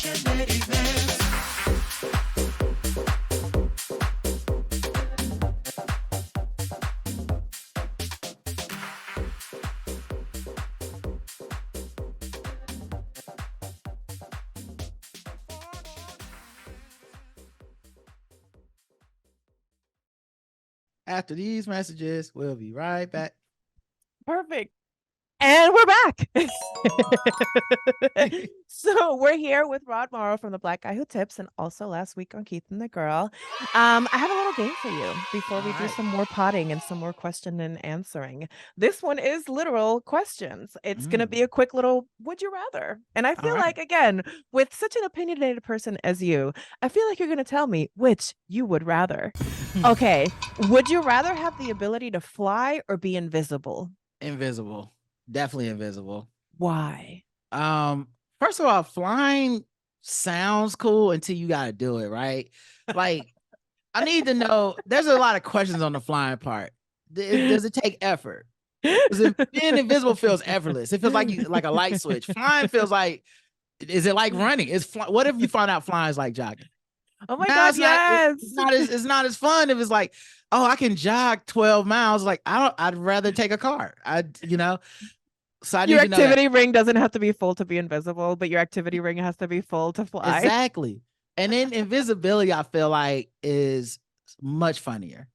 After these messages, we'll be right back. Perfect. And we're back. So we're here with Rod Morrow from The Black Guy Who Tips, and also last week on Keith and the Girl. I have a little game for you before we do some more potting and some more question and answering. This one is literal questions. It's going to be a quick little would you rather. And I feel like, again, with such an opinionated person as you, I feel like you're going to tell me which you would rather. Okay. Would you rather have the ability to fly or be invisible? Invisible. Definitely invisible. Why? First of all, flying sounds cool until you got to do it, right? Like, I need to know, there's a lot of questions on the flying part. Does it take effort? Because being invisible feels effortless. It feels like a light switch. Flying feels like, is it like running? What if you find out flying is like jogging? Oh my God, yes. It's not as fun if it's like, oh, I can jog 12 miles. Like, I'd rather take a car. So your activity ring doesn't have to be full to be invisible, but your activity ring has to be full to fly. Exactly. And then invisibility, I feel like, is much funnier.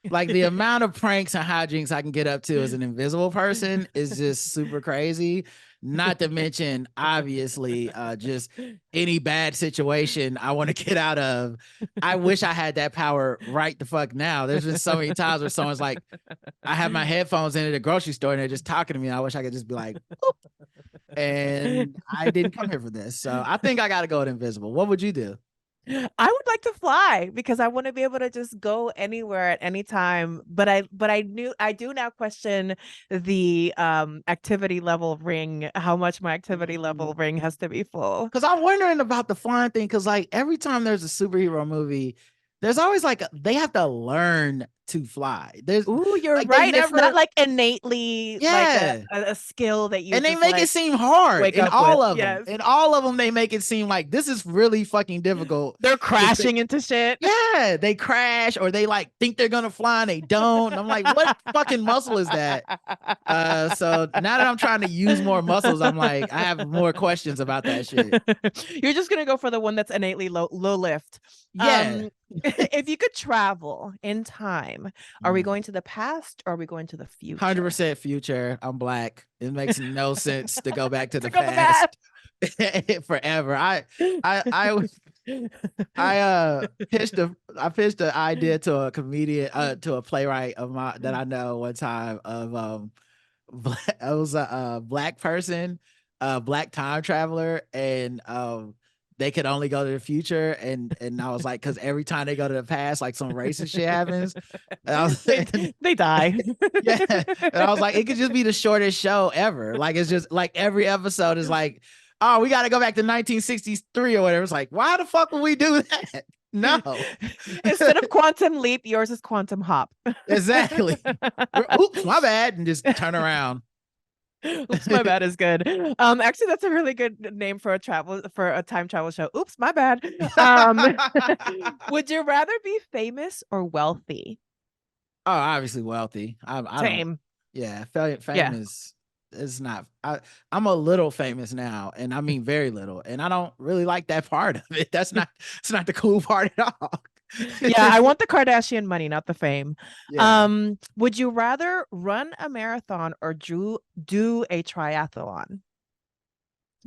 Like the amount of pranks and hijinks I can get up to as an invisible person is just super crazy. Not to mention, obviously, just any bad situation I want to get out of. I wish I had that power right the fuck now. There's been so many times where someone's like, I have my headphones in at a grocery store and they're just talking to me. I wish I could just be like, boop. And I didn't come here for this. So I think I got to go with invisible. What would you do? I would like to fly because I want to be able to just go anywhere at any time. But I do now question the activity level ring, how much my activity level ring has to be full. Because I'm wondering about the flying thing. Because like every time there's a superhero movie, there's always like they have to learn to fly. You're like, right. It's not like innately like a skill that you and they make it seem hard in all of them. Yes. In all of them, they make it seem like this is really fucking difficult. They're crashing into shit. Yeah, they crash or they like think they're gonna fly and they don't. And I'm like, what fucking muscle is that? So now that I'm trying to use more muscles, I'm like, I have more questions about that shit. You're just gonna go for the one that's innately low lift. Yeah. If you could travel in time, are we going to the past or are we going to the future? 100% future. I'm Black. It makes no sense to go back to the past forever. I pitched an idea to a comedian, to a playwright of mine that I know one time of it was a Black person, Black time traveler, and they could only go to the future, and I was like, because every time they go to the past, like some racist shit happens. And they die. Yeah, and I was like, it could just be the shortest show ever. Like it's just like every episode is like, oh, we got to go back to 1963 or whatever. It's like, why the fuck would we do that? No. Instead of quantum leap, yours is quantum hop. Exactly. Oops, my bad, and just turn around. Oops, my bad is good. Actually, that's a really good name for a time travel show. Oops, my bad. Would you rather be famous or wealthy? Oh, obviously wealthy. Same. Yeah, fame is not. I'm a little famous now, and I mean very little, and I don't really like that part of it. It's not the cool part at all. Yeah, I want the Kardashian money, not the fame. Yeah. Would you rather run a marathon or do a triathlon?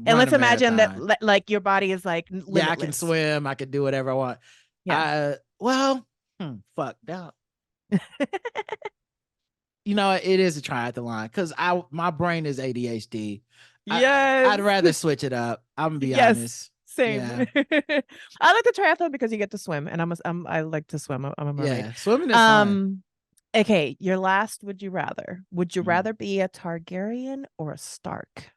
And let's imagine that like your body is like limitless. Yeah, I can swim, I can do whatever I want. Yeah. Fuck that. You know, it is a triathlon because my brain is ADHD. Yes. I'd rather switch it up. I'm gonna be honest. Same. Yeah. I like the triathlon because you get to swim, and I like to swim. I'm a mermaid. Yeah, swimming is fun. Okay, your last would you rather? Would you rather be a Targaryen or a Stark?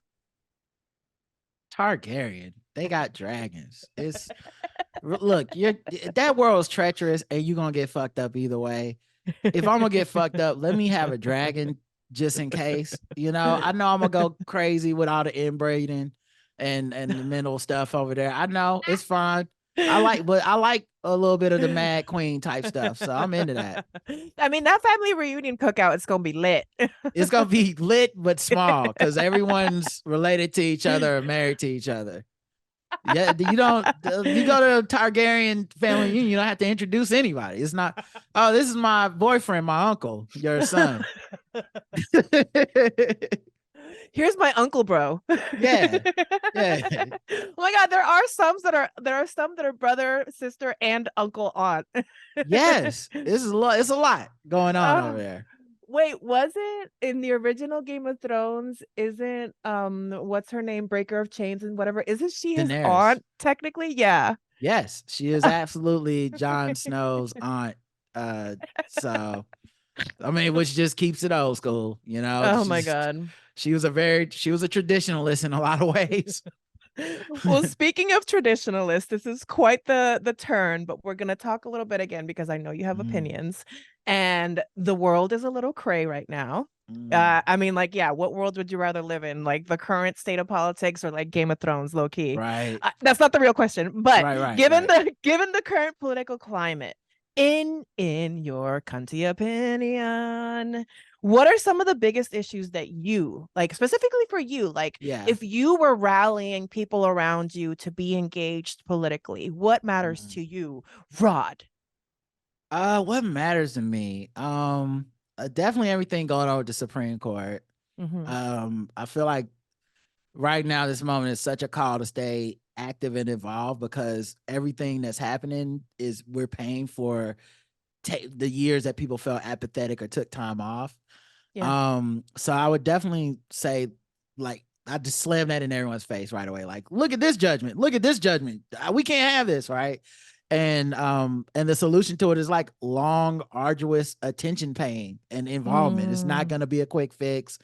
Targaryen. They got dragons. Look, that world is treacherous, and you're gonna get fucked up either way. If I'm gonna get fucked up, let me have a dragon just in case. You know, I know I'm gonna go crazy with all the inbreeding and the mental stuff over there. I know it's fine. But I like a little bit of the Mad Queen type stuff, so I'm into that. I mean, that family reunion cookout is gonna be lit. It's gonna be lit but small because everyone's related to each other or married to each other. Yeah, you don't. If you go to a Targaryen family reunion, you don't have to introduce anybody. It's not. Oh, this is my boyfriend, my uncle, your son. Here's my uncle, bro. Yeah, yeah. Oh my God, there are some that are brother, sister, and uncle aunt. Yes, this is a lot. It's a lot going on over Uh, there. wait, was it in the original Game of Thrones? Isn't what's her name, Breaker of Chains and whatever? Isn't she his Daenerys. aunt technically? Yeah. Yes, she is absolutely Jon Snow's aunt. Uh, so I mean, which just keeps it old school, you know. Oh my God. She was a traditionalist in a lot of ways. Well, speaking of traditionalists, this is quite the turn, but we're gonna talk a little bit again because I know you have Mm, opinions, and the world is a little cray right now. mm. I mean, like, yeah, what world would you rather live in? Like the current state of politics or like Game of Thrones, low key? Right, That's not the real question, but right. given the current political climate, in your cunty opinion, what are some of the biggest issues that you like specifically for you? Like, Yeah. if you were rallying people around you to be engaged politically, what matters Mm. to you, Rod? What matters to me? Definitely everything going on with the Supreme Court. Mm-hmm. I feel like right now, this moment is such a call to stay active and involved because everything that's happening is we're paying for the years that people felt apathetic or took time off. Yeah. So I would definitely say, like, I just slam that in everyone's face right away. Like, look at this judgment. Look at this judgment. We can't have this, right? And the solution to it is like long, arduous attention paying and involvement. It's not Mm, gonna be a quick fix.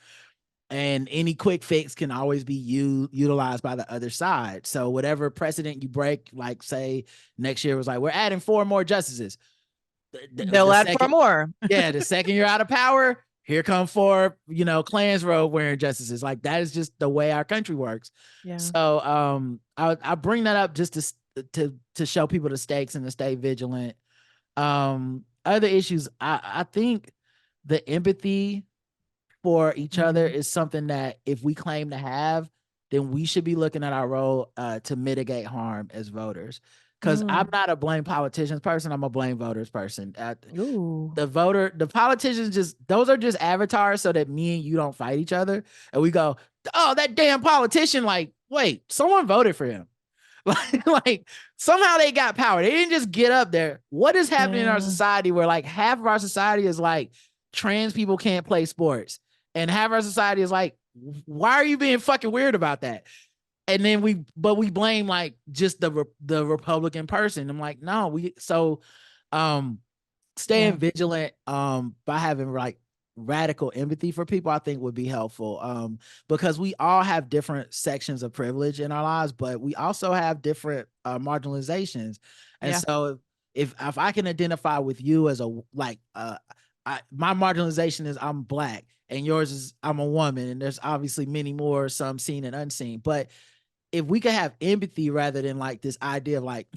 And any quick fix can always be utilized by the other side. So whatever precedent you break, like say next year was like, we're adding 4 more justices. they'll The add four second more. yeah, the second you're out of power, here come 4, Klans robe wearing justices. Like that is just the way our country works. Yeah. So I bring that up just to show people the stakes and to stay vigilant. Other issues, I think the empathy for each other Mm, is something that if we claim to have, then we should be looking at our role to mitigate harm as voters. Because I'm mm. not a blame politicians person, I'm a blame voters person. Ooh. The politicians those are just avatars so that me and you don't fight each other. And we go, oh, that damn politician, like, wait, someone voted for him. Like somehow they got power. They didn't just get up there. What is happening in our Yeah. society where like half of our society is like trans people can't play sports, and half of our society is like, why are you being fucking weird about that? And then we blame like just the Republican person. I'm like, no, um staying Yeah. vigilant by having like radical empathy for people, I think would be helpful, because we all have different sections of privilege in our lives, but we also have different marginalizations. And Yeah. so if I can identify with you as a like my marginalization is I'm black and yours is I'm a woman, and there's obviously many more, some seen and unseen, but if we could have empathy rather than like this idea of like,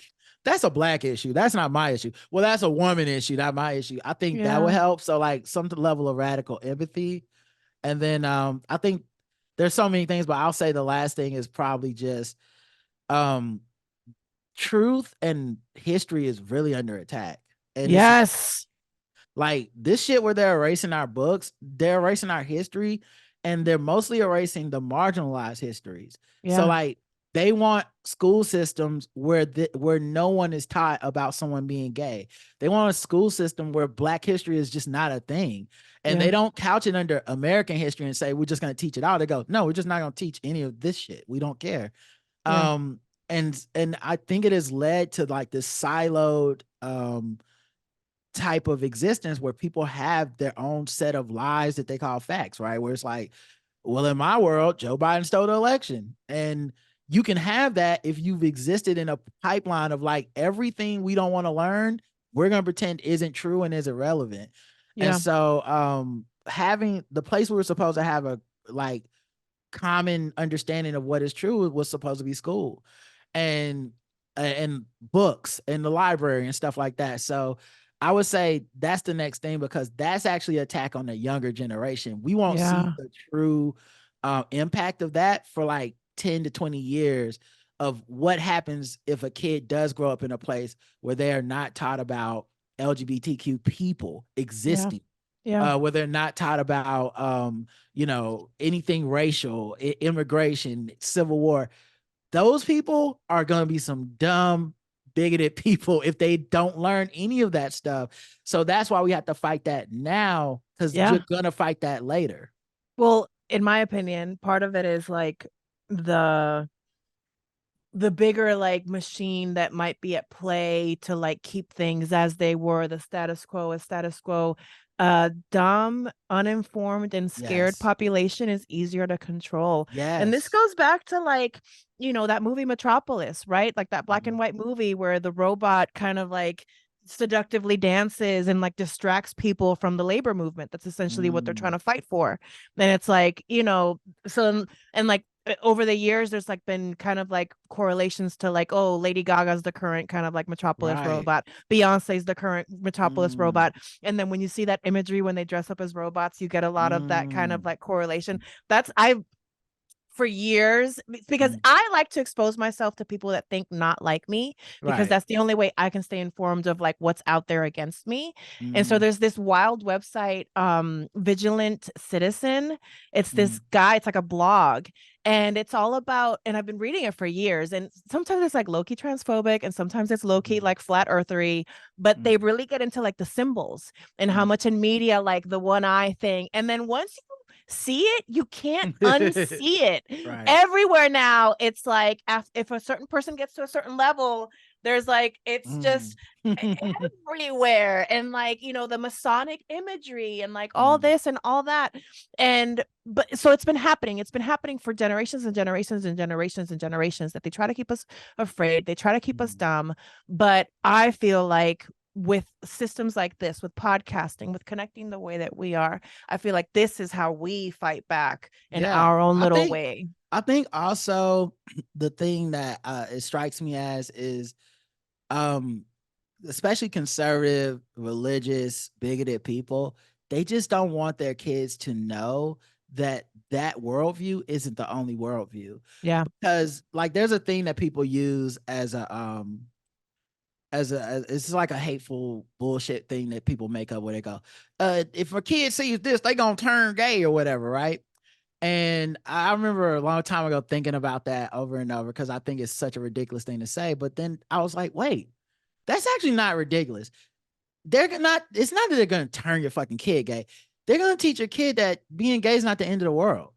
that's a black issue, that's not my issue, well, that's a woman issue, not my issue, I think that would Yeah. help. So like some level of radical empathy. And then I think there's so many things, but I'll say the last thing is probably just um truth and history is really under attack. And it's Yes. like this shit where they're erasing our books, they're erasing our history, and they're mostly erasing the marginalized histories. So Yeah. like they want school systems where no one is taught about someone being gay. They want a school system where black history is just not a thing. And they Yeah. don't couch it under American history and say we're just going to teach it all. They go, "No, we're just not going to teach any of this shit. We don't care." Yeah. And I think it has led to like this siloed type of existence where people have their own set of lies that they call facts, right? Where it's like, well, in my world, Joe Biden stole the election. And you can have that if you've existed in a pipeline of like everything we don't want to learn, we're going to pretend isn't true and is irrelevant. And Yeah. so having the place we were supposed to have a like common understanding of what is true was supposed to be school and books and the library and stuff like that. So I would say that's the next thing, because that's actually an attack on the younger generation. We won't see Yeah. the true impact of that for like 10 to 20 years of what happens if a kid does grow up in a place where they are not taught about LGBTQ people Yeah. existing, Yeah. where they're not taught about, anything racial, immigration, civil war. Those people are going to be some dumb, bigoted people if they don't learn any of that stuff. So that's why we have to fight that now, because you're Yeah. going to fight that later. Well, in my opinion, part of it is like the the bigger like machine that might be at play to like keep things as they were, the status quo is status quo. Dumb, uninformed, and scared Yes. population is easier to control. And this Yes. goes back to like, that movie Metropolis, right? Like that black and white movie where the robot kind of like seductively dances and like distracts people from the labor movement. That's essentially what they're trying Mm, to fight for. And it's like, so and like over the years there's like been kind of like correlations to like, oh, Lady Gaga's the current kind of like Metropolis right. robot, Beyonce's the current Metropolis Mm, robot. And then when you see that imagery when they dress up as robots, you get a lot of that kind of mm, like correlation. That's I For years, because mm, I like to expose myself to people that think not like me, because right. that's the only way I can stay informed of like what's out there against me. And so Mm, there's this wild website, Vigilant Citizen. It's this mm, guy, it's like a blog, and it's all about, and I've been reading it for years, and sometimes it's like low-key transphobic and sometimes it's low-key mm, like flat earthery, but mm, they really get into like the symbols and how mm. much in media like the one eye thing. And then once see it, you can't unsee it. Right. Everywhere now, it's like if a certain person gets to a certain level, there's like it's Mm. just everywhere, and like the Masonic imagery and like all Mm, this and all that. And but so it's been happening for generations and generations and generations and generations, that they try to keep us afraid, they try to keep us mm. dumb. But I feel like with systems like this, with podcasting, with connecting the way that we are, I feel like this is how we fight back in Yeah. our own I little think way. I think also the thing that it strikes me as is um especially conservative, religious, bigoted people, they just don't want their kids to know that that worldview isn't the only worldview. Yeah. Because like there's a thing that people use as it's like a hateful bullshit thing that people make up where they go, if a kid sees this, they gonna turn gay or whatever, right? And I remember a long time ago thinking about that over and over because I think it's such a ridiculous thing to say. But then I was like, wait, that's actually not ridiculous. They're not, it's not that they're gonna turn your fucking kid gay. They're gonna teach your kid that being gay is not the end of the world.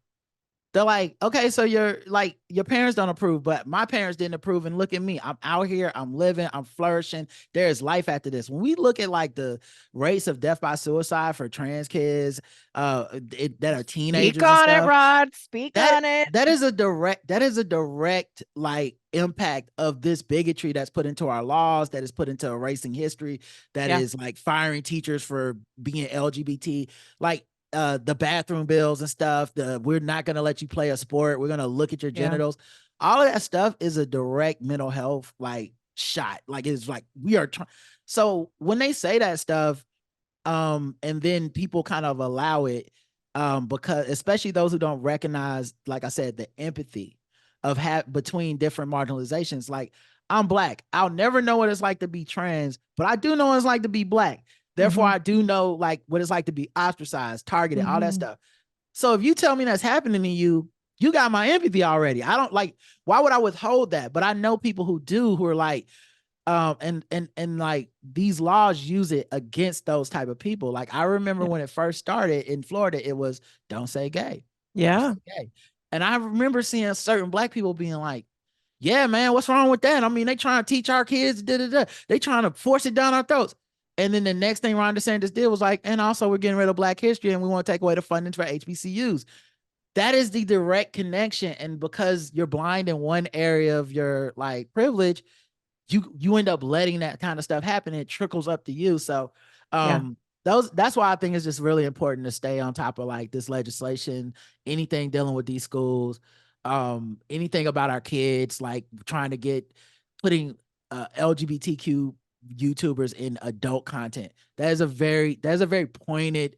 They're like, okay, so you're like, your parents don't approve, but my parents didn't approve. And look at me. I'm out here. I'm living. I'm flourishing. There is life after this. When we look at like the rates of death by suicide for trans kids that are Speak teenagers and on it, stuff, Rod. Speak that on it. that is a direct like impact of this bigotry that's put into our laws, that is put into erasing history, that Yeah. is like firing teachers for being LGBT, like the bathroom bills and stuff, the we're not going to let you play a sport, we're going to look at your Yeah. genitals. All of that stuff is a direct mental health like shot. Like it's like we are trying. So when they say that stuff, and then people kind of allow it, because especially those who don't recognize, like I said, the empathy of between different marginalizations. Like I'm black, I'll never know what it's like to be trans, but I do know what it's like to be black. Therefore Mm-hmm. I do know like what it's like to be ostracized, targeted, all that Mm-hmm. stuff. So if you tell me that's happening to you, you got my empathy already. I don't like, why would I withhold that? But I know people who do, who are like, and like these laws use it against those type of people. Like I remember Yeah. when it first started in Florida, it was don't say gay, don't Yeah. say gay. And I remember seeing certain black people being like, yeah, man, what's wrong with that? I mean, they trying to teach our kids, da, da, da. They trying to force it down our throats. And then the next thing Ron DeSantis did was like, and also we're getting rid of Black history and we want to take away the funding for HBCUs. That is the direct connection. And because you're blind in one area of your like privilege, you end up letting that kind of stuff happen. And it trickles up to you. So Yeah. that's why I think it's just really important to stay on top of like this legislation, anything dealing with these schools, anything about our kids, like trying to get putting LGBTQ YouTubers in adult content. That is a very pointed,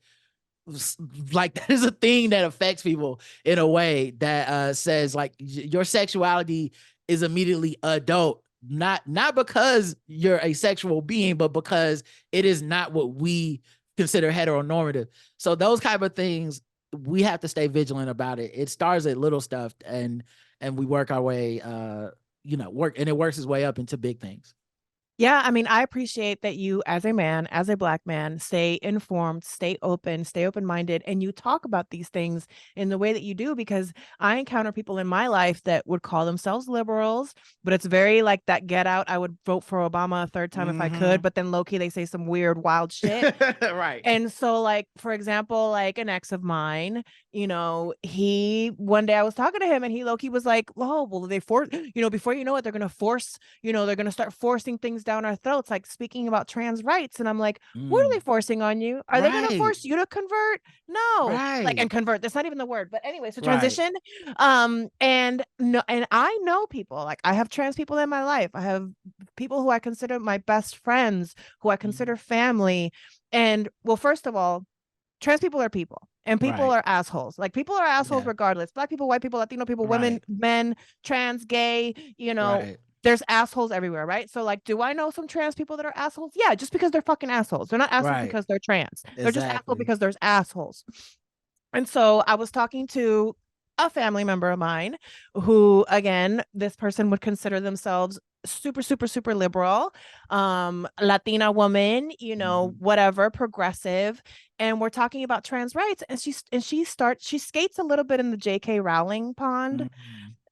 like that is a thing that affects people in a way that says like your sexuality is immediately adult, not because you're a sexual being, but because it is not what we consider heteronormative. So those kind of things, we have to stay vigilant about it. It starts at little stuff, and we work our way, work, and it works its way up into big things. Yeah, I mean, I appreciate that you, as a man, as a Black man, stay informed, stay open-minded, and you talk about these things in the way that you do, because I encounter people in my life that would call themselves liberals, but it's very like that get out. I would vote for Obama a third time if I could, but then low-key they say some weird, wild shit. Right. And so, like, for example, like an ex of mine, he one day I was talking to him and he low-key was like, oh, well, they force, before you know it, they're gonna force, they're gonna start forcing things down our throats, like speaking about trans rights. And I'm like, what are they forcing on you? Are they gonna Right. force you to convert? No. Like, and Right. convert, that's not even the word, but anyway, so Right. transition. And no, and I know people, like I have trans people in my life. I have people who I consider my best friends, who I consider family. And well, first of all, trans people are people, and people Right. are assholes. Like, people are assholes Yeah. regardless. Black people, white people, Latino people, women, Right. men, trans, gay, Right. there's assholes everywhere, right? So, like, do I know some trans people that are assholes? Yeah, just because they're fucking assholes. They're not assholes Right. because they're trans. They're just assholes Exactly. because there's assholes. And so I was talking to a family member of mine who, again, this person would consider themselves super, super, super liberal, Latina woman, whatever, progressive. And we're talking about trans rights. And she skates a little bit in the JK Rowling pond Mhm.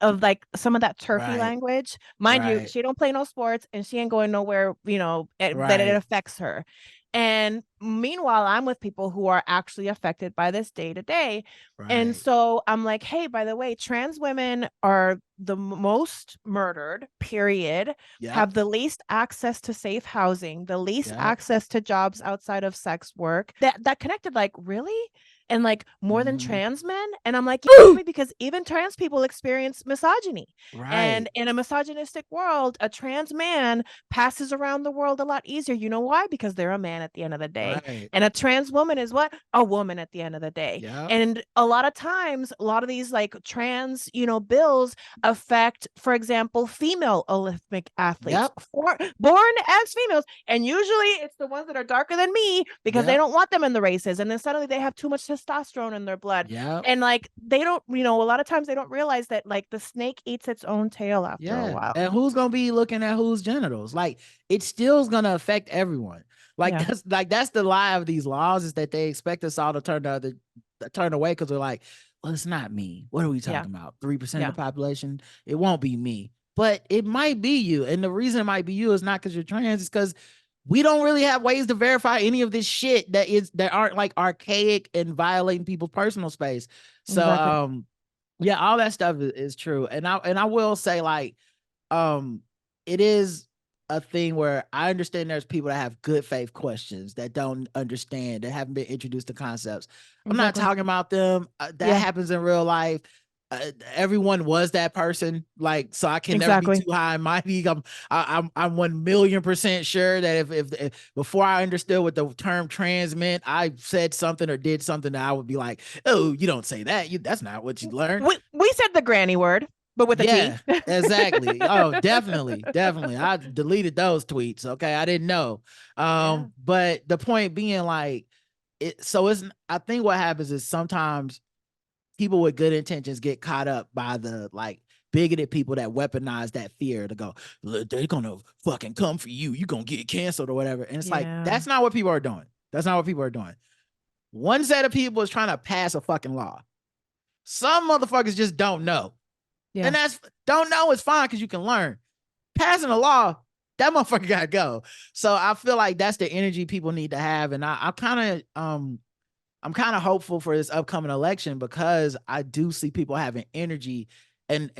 of like some of that turfy Right. language. Mind you, Right. she don't play no sports and she ain't going nowhere, that it Right. affects her. And meanwhile, I'm with people who are actually affected by this day to day. And Right. so I'm like, hey, by the way, trans women are the most murdered, period, Yep. have the least access to safe housing, the least Yep. access to jobs outside of sex work. That connected, like, really? And like, more than Mhm. trans men? And I'm like, you me, because even trans people experience misogyny. And Right. in a misogynistic world, a trans man passes around the world a lot easier. You know why? Because they're a man at the end of the day. Right. And a trans woman is what? A woman at the end of the day. Yep. And a lot of times, a lot of these like trans, bills affect, for example, female Olympic athletes Yep. born as females. And usually it's the ones that are darker than me because they Yep. don't want them in the races. And then suddenly they have too much testosterone in their blood. Yep. And like, they don't, a lot of times they don't realize that like the snake eats its own tail after a Yeah. while. And who's gonna be looking at whose genitals? Like, it's still gonna affect everyone. Like, Yeah. that's the lie of these laws, is that they expect us all to turn away because we're like, well, it's not me. What are we Yeah. talking about? 3% of Yeah. the population? It won't be me. But it might be you. And the reason it might be you is not because you're trans, it's because we don't really have ways to verify any of this shit that aren't like archaic and violating people's personal space. So Exactly. yeah, all that stuff is true. And I will say, like, it is a thing where I understand there's people that have good faith questions that don't understand, that haven't been introduced to concepts. I'm not Exactly. talking about them. That Yeah. happens in real life. Everyone was that person, like, so I can never be Exactly. too high and mighty. I'm 1,000,000% sure that if before I understood what the term trans meant, I said something or did something that I would be like, oh, you don't say that. That's not what you learned. We said the granny word, but with a T. Yeah, exactly. Oh, definitely, definitely. I deleted those tweets. Okay, I didn't know. Yeah. But the point being, like, I think what happens is sometimes people with good intentions get caught up by the like bigoted people that weaponize that fear to go, they're gonna fucking come for you. You gonna get canceled or whatever. And it's like, Yeah. that's not what people are doing. That's not what people are doing. One set of people is trying to pass a fucking law. Some motherfuckers just don't know. Yeah. And that's don't know is fine because you can learn. Passing a law, that motherfucker gotta go. So I feel like that's the energy people need to have. And I'm kind of hopeful for this upcoming election because I do see people having energy, and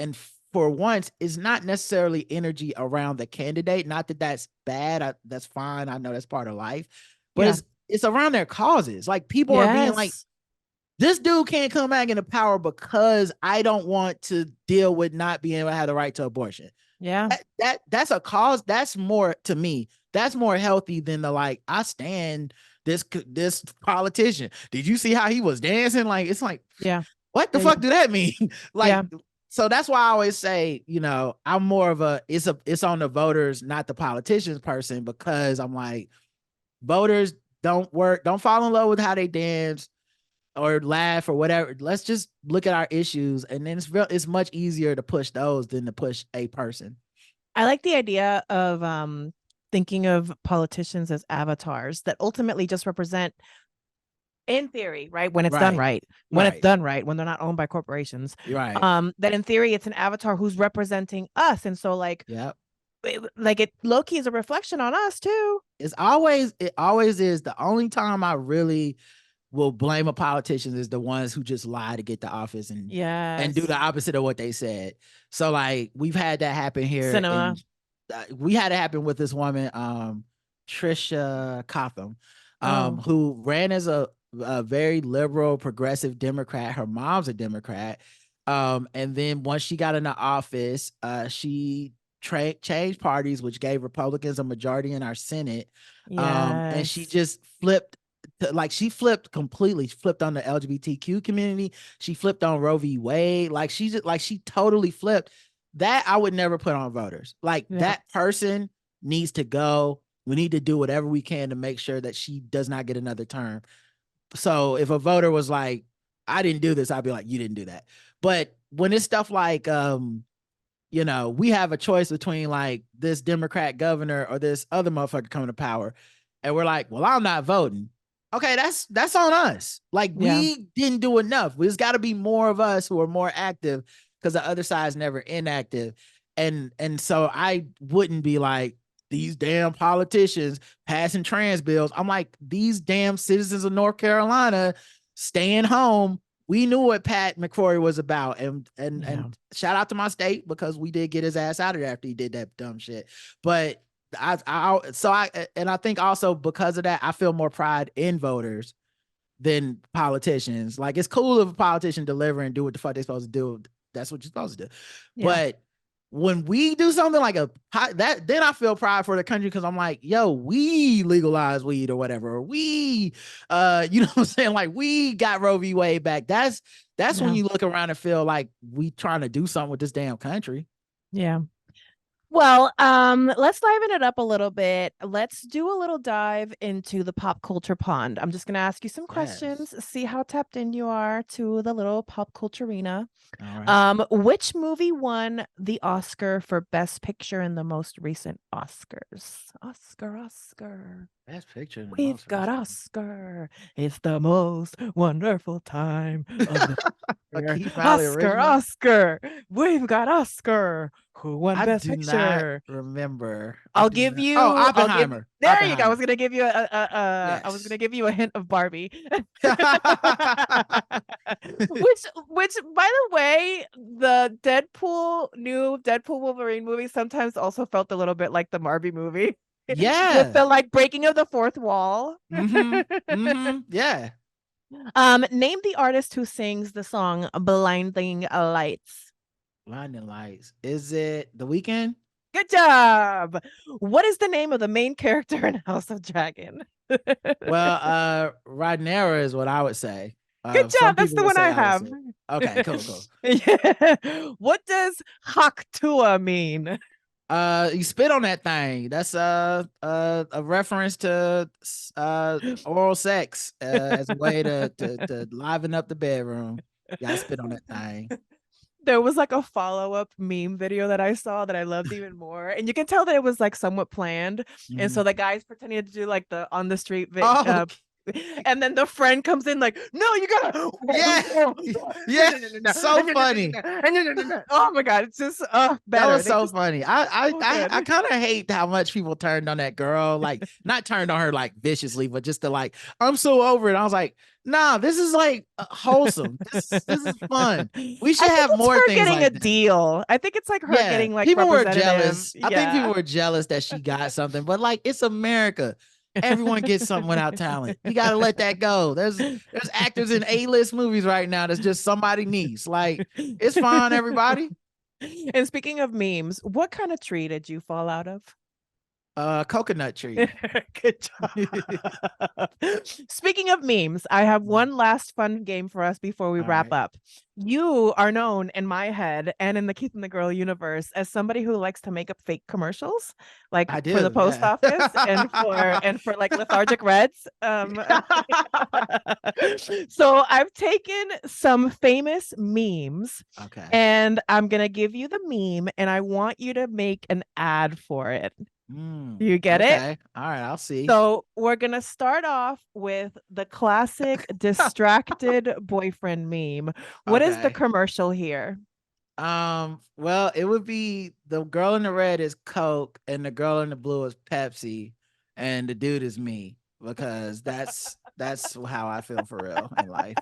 for once, it's not necessarily energy around the candidate. Not that that's bad. That's fine. I know that's part of life, but Yeah. it's around their causes. Like people are being like, Yes. this dude can't come back into power because I don't want to deal with not being able to have the right to abortion. Yeah. That's a cause. That's more, to me, that's more healthy than the like, I stand this politician. Did you see how he was dancing? Like, it's like, Yeah. what the Yeah. fuck do that mean? Like, Yeah. so that's why I always say, I'm more of it's on the voters, not the politicians person, because I'm like, voters don't fall in love with how they dance or laugh or whatever. Let's just look at our issues, and then it's much easier to push those than to push a person. I like the idea of thinking of politicians as avatars that ultimately just represent, in theory, right, when it's done Right. right, when it's Right. done right, when they're not owned by corporations, Right. that in theory it's an avatar who's representing us. And so like Yep. it low-key is a reflection on us too. It always is. The only time I really will blame a politician is the ones who just lie to get the office and do Yes. the opposite of what they said. So like we've had that happen here, Cinema. and we had it happen with this woman, Trisha Cotham, Oh. who ran as a very liberal, progressive Democrat. Her mom's a Democrat, and then once she got into office, she changed parties, which gave Republicans a majority in our Senate. And she Yes. just flipped, like she flipped completely. She flipped on the LGBTQ community. She flipped on Roe v. Wade. Like she totally flipped. That I would never put on voters. Like Yeah. that person needs to go. We need to do whatever we can to make sure that she does not get another term. So if a voter was like, I didn't do this, I'd be like, you didn't do that. But when it's stuff like we have a choice between like this Democrat governor or this other motherfucker coming to power, and we're like, well, I'm not voting. Okay, that's on us. Like we didn't do enough. There's got to be more of us who are more active, because the other side's never inactive. And so I wouldn't be like, these damn politicians passing trans bills. I'm like, these damn citizens of North Carolina staying home. We knew what Pat McCrory was about, and shout out to my state, because we did get his ass out of there after he did that dumb shit. But I think also because of that, I feel more pride in voters than politicians. Like, it's cool if a politician deliver and do what the fuck they're supposed to do. That's what you're supposed to do. Yeah. But when we do something like that, then I feel pride for the country, because I'm like, yo, we legalized weed or whatever, or we, you know what I'm saying? Like, we got Roe v. Wade back. That's when you look around and feel like we trying to do something with this damn country. Yeah. Well, let's liven it up a little bit. Let's do a little dive into the pop culture pond. I'm just going to ask you some questions, see how tapped in you are to the little pop culture arena. All right. Which movie won the Oscar for Best Picture in the most recent Oscars? Oscar. Best Picture. We've got Oscar. It's the most wonderful time of the Oscar. We've got Oscar. Who won Best Picture? Not remember. I'll give you. Oppenheimer. There you go. I was gonna give you I was gonna give you a hint of Barbie. which, by the way, the new Deadpool Wolverine movie sometimes also felt a little bit like the Barbie movie. Yeah. With the like breaking of the fourth wall. Yeah. Name the artist who sings the song Blinding Lights. Blinding Lights. Is it The Weeknd? Good job. What is the name of the main character in House of Dragon? Well, Rod Morrow is what I would say. Good job. That's the one I have. Okay, cool. Yeah. What does Haktua mean? You spit on that thing. That's a reference to oral sex as a way to liven up the bedroom. Yeah, I spit on that thing. There was like a follow-up meme video that I saw that I loved even more, and you can tell that it was like somewhat planned. And so the guy's pretending to do like the on the street and then the friend comes in like, no, you gotta, so funny. Oh my god, it's just better. That was so funny. I kind of hate how much people turned on that girl, like not turned on her like viciously, but just to like, I'm so over it. I was like, nah, this is like wholesome. This is fun. We should have more things getting like a deal. I think it's like her getting like people were jealous. I think people were jealous that she got something, but like, it's America. Everyone gets something without talent. You got to let that go. There's actors in A-list movies right now that's just somebody niece. Like, it's fine, everybody. And speaking of memes, what kind of tree did you fall out of? Coconut tree. Good job. Speaking of memes, I have one last fun game for us before we wrap up. You are known in my head and in the Keith and the Girl universe as somebody who likes to make up fake commercials, like for the post office and for like lethargic Reds. So I've taken some famous memes, and I'm gonna give you the meme, and I want you to make an ad for it. You get it? All right, I'll see. So we're gonna start off with the classic distracted boyfriend meme. What is the commercial here? Well, it would be the girl in the red is Coke and the girl in the blue is Pepsi, and the dude is me, because that's how I feel for real in life.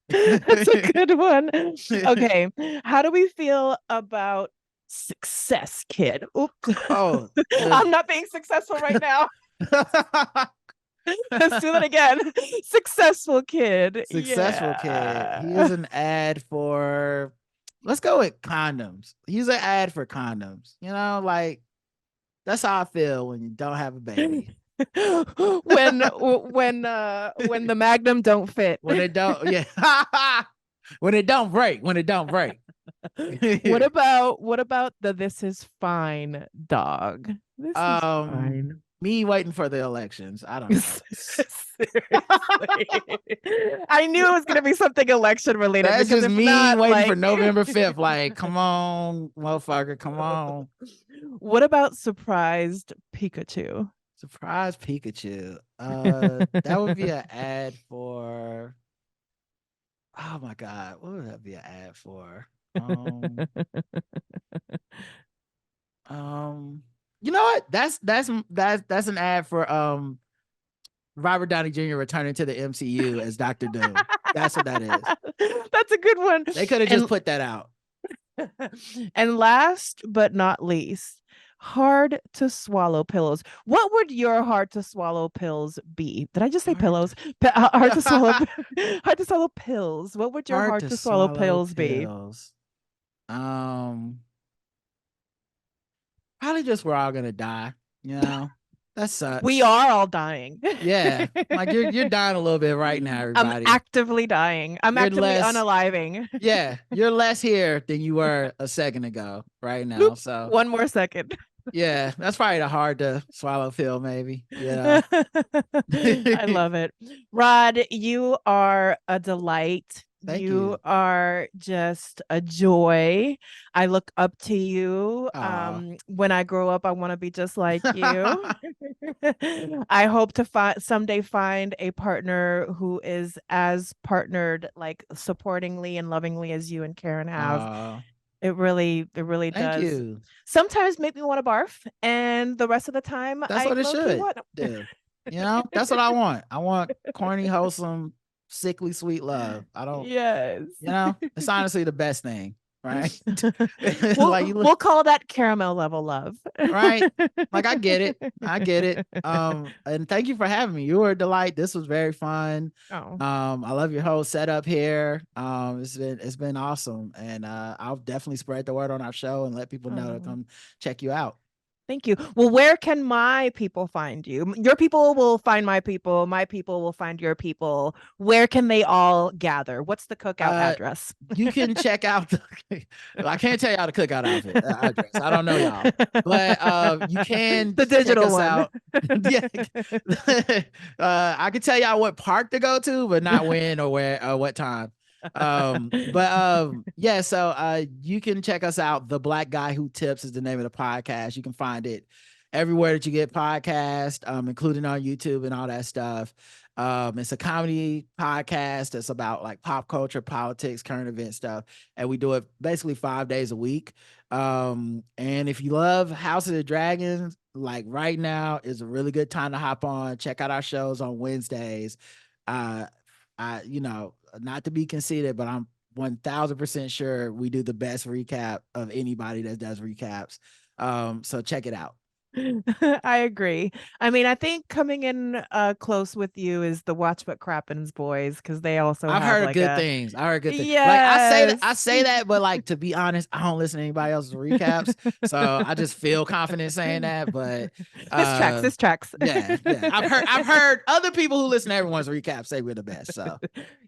That's a good one. Okay, how do we feel about success, kid? Oops. Oh, I'm not being successful right now. Let's do that again. Successful kid. Successful kid. He is an ad for, let's go with condoms. He's an ad for condoms. You know, like, that's how I feel when you don't have a baby. when the Magnum don't fit. When it don't, yeah. When it don't break. When it don't break. What about the "This is fine" dog? This is fine. Me waiting for the elections. I don't know. I knew it was gonna be something election related. That's just me waiting for November 5th. Like, come on, motherfucker, come on. What about surprised Pikachu? Surprise Pikachu. That would be an ad for. Oh my God, what would that be an ad for? You know what? That's an ad for Robert Downey Jr. returning to the MCU as Dr. Doom. That's what that is. That's a good one. They could have just put that out. And last but not least, hard to swallow pillows. What would your hard to swallow pills be? Did I just say pillows? Hard to swallow hard to swallow pills. What would your hard to swallow pills be? Probably just we're all gonna die, you know. That sucks. We are all dying. Yeah, like you're dying a little bit right now, everybody. I'm actively dying. I'm actively unaliving. Yeah, you're less here than you were a second ago right now. So one more second. Yeah, that's probably the hard to swallow pill, maybe. Yeah. I love it. Rod, you are a delight. Thank you. Are just a joy. I look up to you. When I grow up, I want to be just like you. I hope to someday find a partner who is as partnered, like supportingly and lovingly as you and Karen have. It really Thank does. You. Sometimes make me want to barf, and the rest of the time, that's what it should do. You know, that's what I want. I want corny, wholesome, sickly sweet love. I don't. Yes. You know, it's honestly the best thing, right? We'll call that caramel level love, right? Like, I get it. And thank you for having me. You were a delight. This was very fun. I love your whole setup here. It's been awesome, and I'll definitely spread the word on our show and let people know to come check you out. Thank you. Well, where can my people find you? Your people will find my people. My people will find your people. Where can they all gather? What's the cookout address? You can check out I can't tell y'all the cookout address. I don't know y'all, but you can the digital one. Out. Yeah. I can tell y'all what park to go to, but not when or where or what time. Yeah, so you can check us out. The Black Guy Who Tips is the name of the podcast. You can find it everywhere that you get podcasts, including on YouTube and all that stuff. It's a comedy podcast that's about like pop culture, politics, current event stuff, and we do it basically 5 days a week. And if you love House of the Dragons, like right now is a really good time to hop on. Check out our shows on Wednesdays. Not to be conceited, but I'm 1000% sure we do the best recap of anybody that does recaps. So check it out. I agree. I mean, I think coming in close with you is the Watch What Crappens boys, because they also I've have heard like good a things. I heard good things. Like yes. I say that, but like to be honest, I don't listen to anybody else's recaps, so I just feel confident saying that. But This tracks. This tracks. yeah. I've heard other people who listen to everyone's recaps say we're the best. So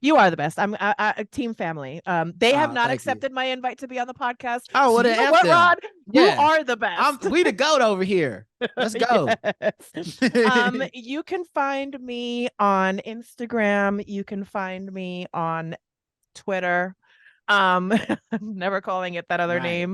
You are the best. I'm a team family. They have not thank you. accepted my invite to be on the podcast. Oh, So well, you then know F what, them. Rod? You Yeah, are the best. we the goat over here. Let's go. Yes. You can find me on Instagram. You can find me on Twitter. I'm never calling it that other Right.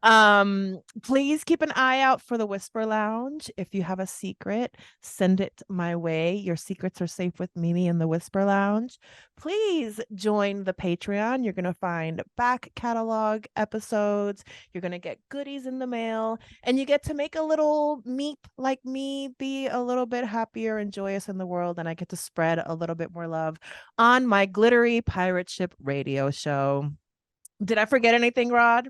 name. Please keep an eye out for the Whisper Lounge. If you have a secret, send it my way. Your secrets are safe with Mimi in the Whisper Lounge. Please join the Patreon. You're going to find back catalog episodes. You're going to get goodies in the mail, and you get to make a little meep like me be a little bit happier and joyous in the world, and I get to spread a little bit more love on my glittery pirate ship radio show. Did I forget anything, Rod?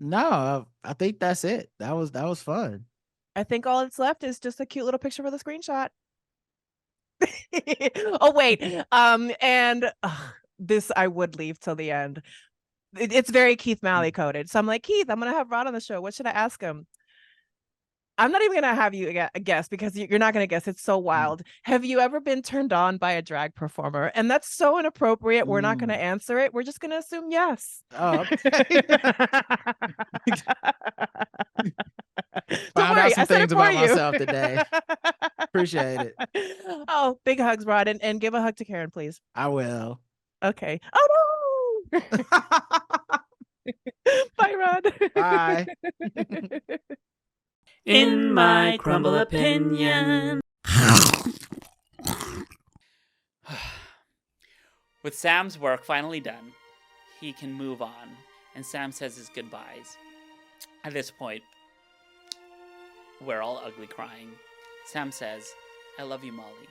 No, I think that's it. That was fun. I think all that's left is just a cute little picture for the screenshot. Oh wait, and this I would leave till the end. It's very Keith Malley coded. So I'm like, Keith, I'm gonna have Rod on the show. What should I ask him? I'm not even gonna have you guess, because you're not gonna guess. It's so wild. Have you ever been turned on by a drag performer? And that's so inappropriate. We're not gonna answer it. We're just gonna assume yes. Oh, okay. Found out some things about myself today. Appreciate it. Oh, big hugs, Rod, and give a hug to Karen, please. I will. Okay. Oh no. Bye, Rod. Bye. In my crumble opinion. With Sam's work finally done, he can move on, and Sam says his goodbyes. At this point, we're all ugly crying. Sam says, "I love you, Molly.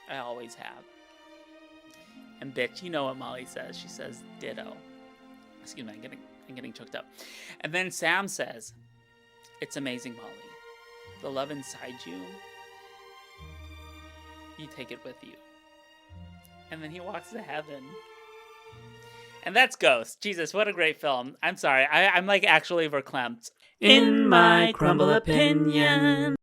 I always have." And bitch, you know what Molly says. She says, "Ditto." Excuse me, I'm getting choked up. And then Sam says, "It's amazing, Molly. The love inside you, you take it with you." And then he walks to heaven. And that's Ghost. Jesus, what a great film. I'm sorry. I'm like actually verklempt. In my crumble opinion.